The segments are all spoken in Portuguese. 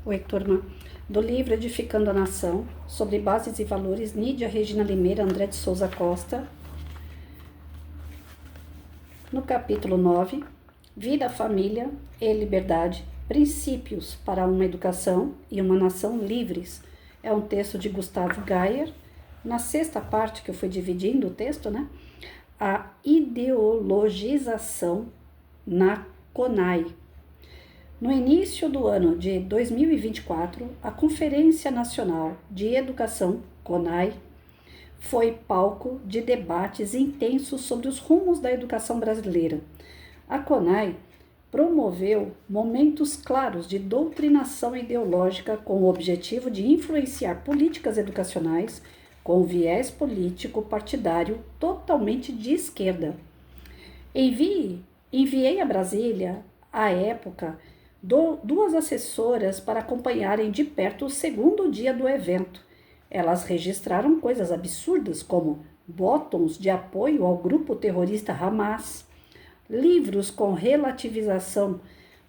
Oi, turma. Do livro Edificando a Nação, sobre bases e valores, Nídia Regina Limeira, André de Souza Costa. No capítulo 9, Vida, Família e Liberdade, Princípios para uma Educação e uma Nação Livres. É um texto de Gustavo Geyer. Na sexta parte, que eu fui dividindo o texto, a ideologização na CONAI. No início do ano de 2024, a Conferência Nacional de Educação, CONAI, foi palco de debates intensos sobre os rumos da educação brasileira. A CONAI promoveu momentos claros de doutrinação ideológica com o objetivo de influenciar políticas educacionais com viés político partidário totalmente de esquerda. Enviei a Brasília, à época, duas assessoras para acompanharem de perto o segundo dia do evento. Elas registraram coisas absurdas como botões de apoio ao grupo terrorista Hamas, livros com relativização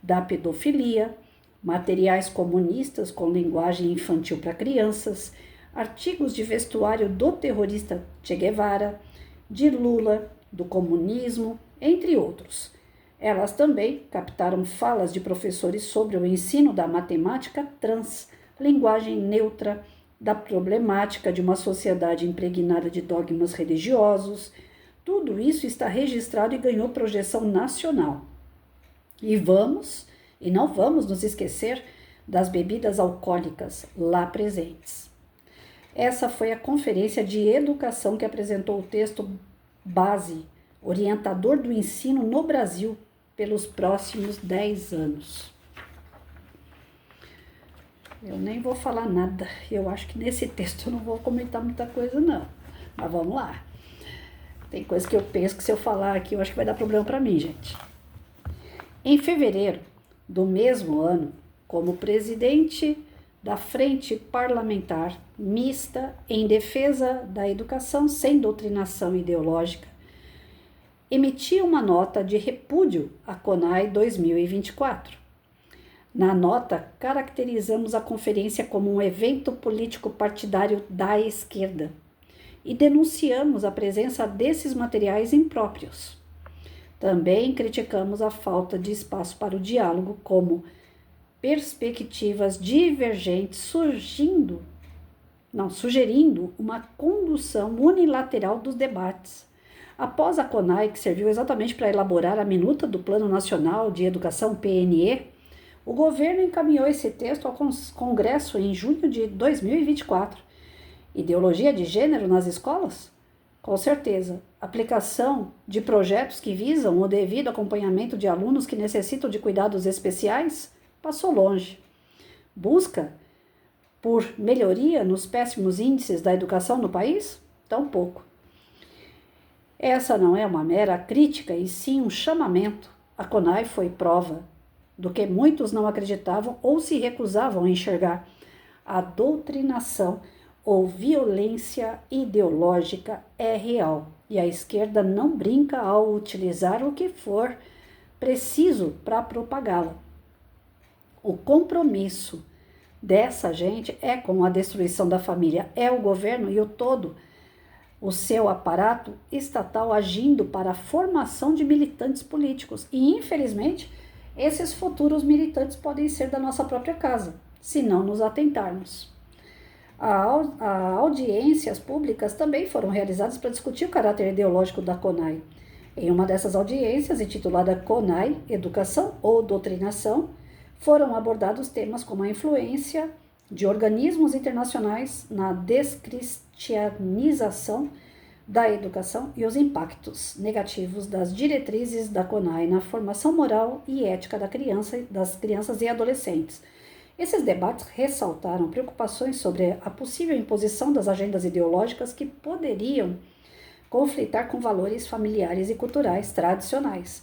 da pedofilia, materiais comunistas com linguagem infantil para crianças, artigos de vestuário do terrorista Che Guevara, de Lula, do comunismo, entre outros. Elas também captaram falas de professores sobre o ensino da matemática trans, linguagem neutra, da problemática de uma sociedade impregnada de dogmas religiosos. Tudo isso está registrado e ganhou projeção nacional. E não vamos nos esquecer das bebidas alcoólicas lá presentes. Essa foi a conferência de educação que apresentou o texto base, orientador do ensino no Brasil pelos próximos 10 anos. Eu nem vou falar nada, eu acho que nesse texto eu não vou comentar muita coisa não, mas vamos lá. Tem coisa que eu penso que se eu falar aqui eu acho que vai dar problema para mim, gente. Em fevereiro do mesmo ano, como presidente da Frente Parlamentar Mista em Defesa da Educação sem Doutrinação Ideológica, emiti uma nota de repúdio à CONAI 2024. Na nota, caracterizamos a conferência como um evento político partidário da esquerda e denunciamos a presença desses materiais impróprios. Também criticamos a falta de espaço para o diálogo, como perspectivas divergentes sugerindo uma condução unilateral dos debates. Após a CONAI, que serviu exatamente para elaborar a minuta do Plano Nacional de Educação, PNE, o governo encaminhou esse texto ao Congresso em junho de 2024. Ideologia de gênero nas escolas? Com certeza. Aplicação de projetos que visam o devido acompanhamento de alunos que necessitam de cuidados especiais? Passou longe. Busca por melhoria nos péssimos índices da educação no país? Tampouco. Essa não é uma mera crítica, e sim um chamamento. A CONAI foi prova do que muitos não acreditavam ou se recusavam a enxergar. A doutrinação ou violência ideológica é real e a esquerda não brinca ao utilizar o que for preciso para propagá-la. O compromisso dessa gente é com a destruição da família, é o governo e o seu aparato estatal agindo para a formação de militantes políticos. E, infelizmente, esses futuros militantes podem ser da nossa própria casa, se não nos atentarmos. Audiências públicas também foram realizadas para discutir o caráter ideológico da CONAI. Em uma dessas audiências, intitulada CONAI, Educação ou Doutrinação, foram abordados temas como a influência de organismos internacionais na descristianização da educação e os impactos negativos das diretrizes da CONAI na formação moral e ética das crianças e adolescentes. Esses debates ressaltaram preocupações sobre a possível imposição das agendas ideológicas que poderiam conflitar com valores familiares e culturais tradicionais.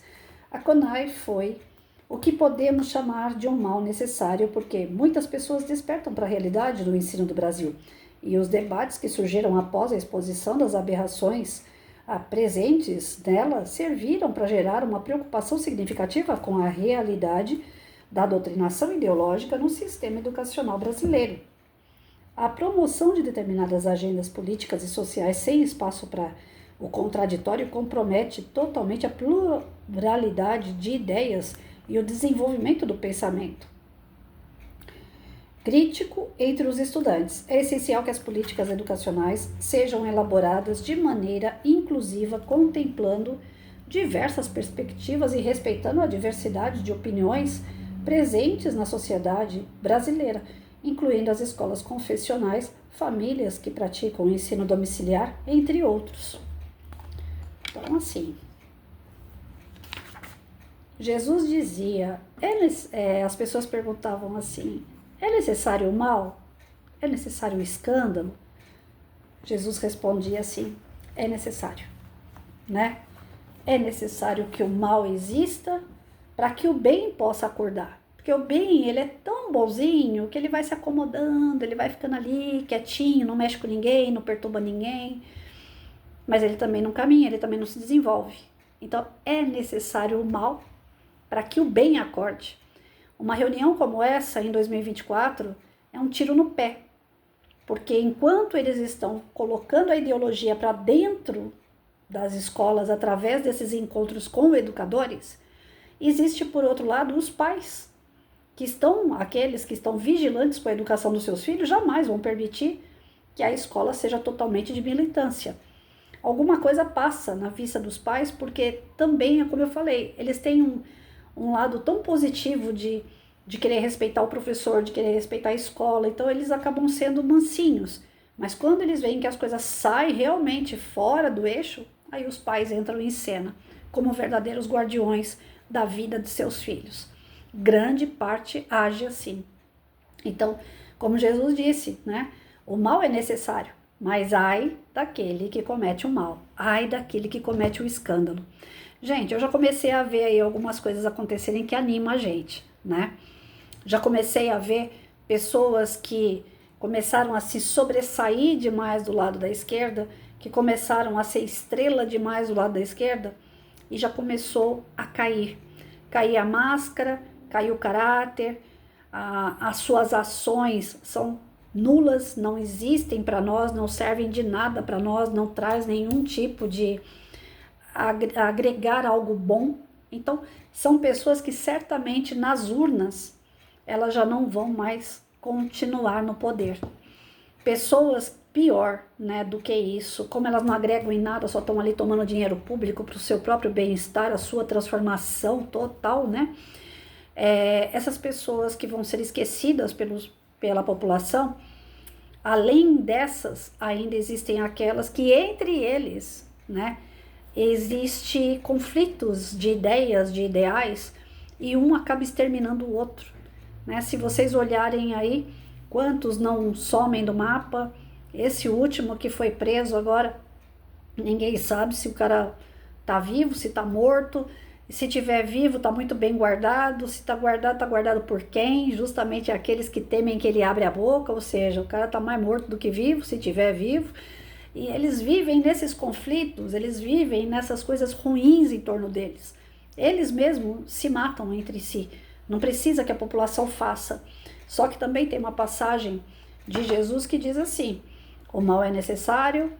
A CONAI foi o que podemos chamar de um mal necessário, porque muitas pessoas despertam para a realidade do ensino do Brasil, e os debates que surgiram após a exposição das aberrações presentes nela serviram para gerar uma preocupação significativa com a realidade da doutrinação ideológica no sistema educacional brasileiro. A promoção de determinadas agendas políticas e sociais sem espaço para o contraditório compromete totalmente a pluralidade de ideias e o desenvolvimento do pensamento crítico entre os estudantes. É essencial que as políticas educacionais sejam elaboradas de maneira inclusiva, contemplando diversas perspectivas e respeitando a diversidade de opiniões presentes na sociedade brasileira, incluindo as escolas confessionais, famílias que praticam o ensino domiciliar, entre outros. Então, assim, Jesus dizia, as pessoas perguntavam assim, é necessário o mal? É necessário o escândalo? Jesus respondia assim, é necessário, né? É necessário que o mal exista para que o bem possa acordar. Porque o bem, ele é tão bonzinho que ele vai se acomodando, ele vai ficando ali quietinho, não mexe com ninguém, não perturba ninguém. Mas ele também não caminha, ele também não se desenvolve. Então, é necessário o mal para que o bem acorde. Uma reunião como essa, em 2024, é um tiro no pé. Porque enquanto eles estão colocando a ideologia para dentro das escolas através desses encontros com educadores, existe, por outro lado, os pais, aqueles que estão vigilantes com a educação dos seus filhos, jamais vão permitir que a escola seja totalmente de militância. Alguma coisa passa na vista dos pais, porque também, como eu falei, eles têm um lado tão positivo de querer respeitar o professor, de querer respeitar a escola, então eles acabam sendo mansinhos. Mas quando eles veem que as coisas saem realmente fora do eixo, aí os pais entram em cena, como verdadeiros guardiões da vida de seus filhos. Grande parte age assim. Então, como Jesus disse, né? O mal é necessário, mas ai daquele que comete o mal, ai daquele que comete o escândalo. Gente, eu já comecei a ver aí algumas coisas acontecerem que animam a gente, né? Já comecei a ver pessoas que começaram a se sobressair demais do lado da esquerda, que começaram a ser estrela demais do lado da esquerda, e já começou a cair. Cair a máscara, cair o caráter, as suas ações são nulas, não existem para nós, não servem de nada para nós, não traz nenhum tipo de agregar algo bom. Então, são pessoas que certamente nas urnas elas já não vão mais continuar no poder. Pessoas pior, né, do que isso, como elas não agregam em nada, só estão ali tomando dinheiro público para o seu próprio bem-estar, a sua transformação total, né? Essas pessoas que vão ser esquecidas pela população, além dessas, ainda existem aquelas que entre eles, né, existe conflitos de ideias, de ideais, e um acaba exterminando o outro, né? Se vocês olharem aí, quantos não somem do mapa, esse último que foi preso agora, ninguém sabe se o cara tá vivo, se tá morto, se tiver vivo tá muito bem guardado, se tá guardado por quem? Justamente aqueles que temem que ele abra a boca, ou seja, o cara tá mais morto do que vivo, se tiver vivo. E eles vivem nesses conflitos, eles vivem nessas coisas ruins em torno deles. Eles mesmos se matam entre si. Não precisa que a população faça. Só que também tem uma passagem de Jesus que diz assim: o mal é necessário,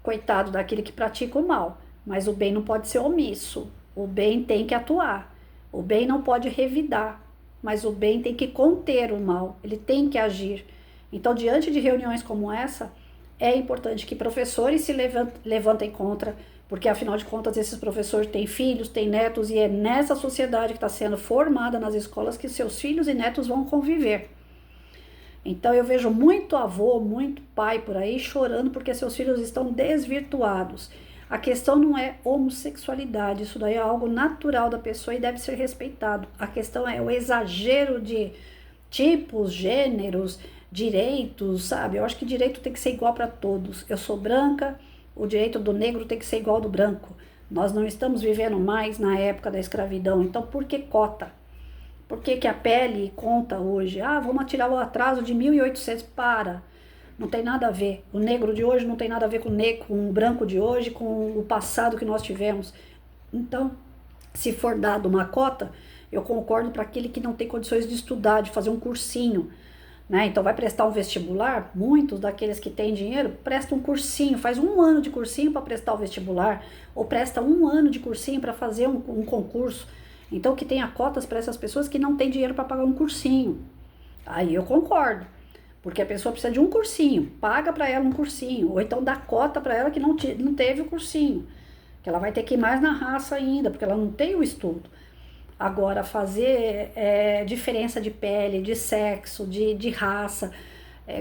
coitado daquele que pratica o mal, mas o bem não pode ser omisso. O bem tem que atuar. O bem não pode revidar, mas o bem tem que conter o mal. Ele tem que agir. Então, diante de reuniões como essa, é importante que professores se levantem contra, porque afinal de contas esses professores têm filhos, têm netos, e é nessa sociedade que está sendo formada nas escolas que seus filhos e netos vão conviver. Então eu vejo muito avô, muito pai por aí chorando porque seus filhos estão desvirtuados. A questão não é homossexualidade, isso daí é algo natural da pessoa e deve ser respeitado. A questão é o exagero de tipos, gêneros, direitos, sabe? Eu acho que direito tem que ser igual para todos. Eu sou branca, o direito do negro tem que ser igual ao do branco. Nós não estamos vivendo mais na época da escravidão, então por que cota? Por que a pele conta hoje? Ah, vamos tirar o atraso de 1800, para. Não tem nada a ver. O negro de hoje não tem nada a ver com o branco de hoje, com o passado que nós tivemos. Então, se for dado uma cota, Eu concordo para aquele que não tem condições de estudar, de fazer um cursinho, né? Então vai prestar um vestibular, muitos daqueles que têm dinheiro prestam um cursinho, faz 1 ano de cursinho para prestar o vestibular, ou presta 1 ano de cursinho para fazer um concurso. Então que tenha cotas para essas pessoas que não têm dinheiro para pagar um cursinho. Aí eu concordo, porque a pessoa precisa de um cursinho, paga para ela um cursinho, ou então dá cota para ela que não teve o cursinho, que ela vai ter que ir mais na raça ainda, porque ela não tem o estudo. Agora, fazer diferença de pele, de sexo, de raça,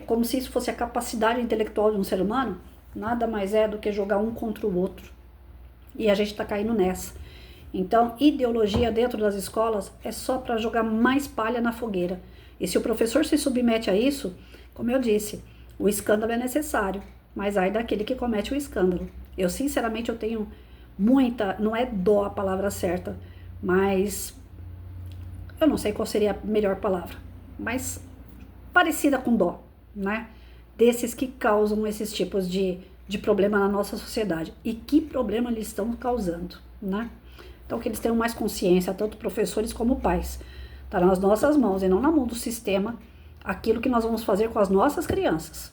como se isso fosse a capacidade intelectual de um ser humano, nada mais é do que jogar um contra o outro. E a gente está caindo nessa. Então, ideologia dentro das escolas é só para jogar mais palha na fogueira. E se o professor se submete a isso, como eu disse, o escândalo é necessário, mas ai daquele que comete o escândalo. Eu, sinceramente, eu tenho muita, não é dó a palavra certa, mas eu não sei qual seria a melhor palavra, mas parecida com dó, né? Desses que causam esses tipos de problema na nossa sociedade. E que problema eles estão causando, né? Então, que eles tenham mais consciência, tanto professores como pais. Está nas nossas mãos e não na mão do sistema aquilo que nós vamos fazer com as nossas crianças.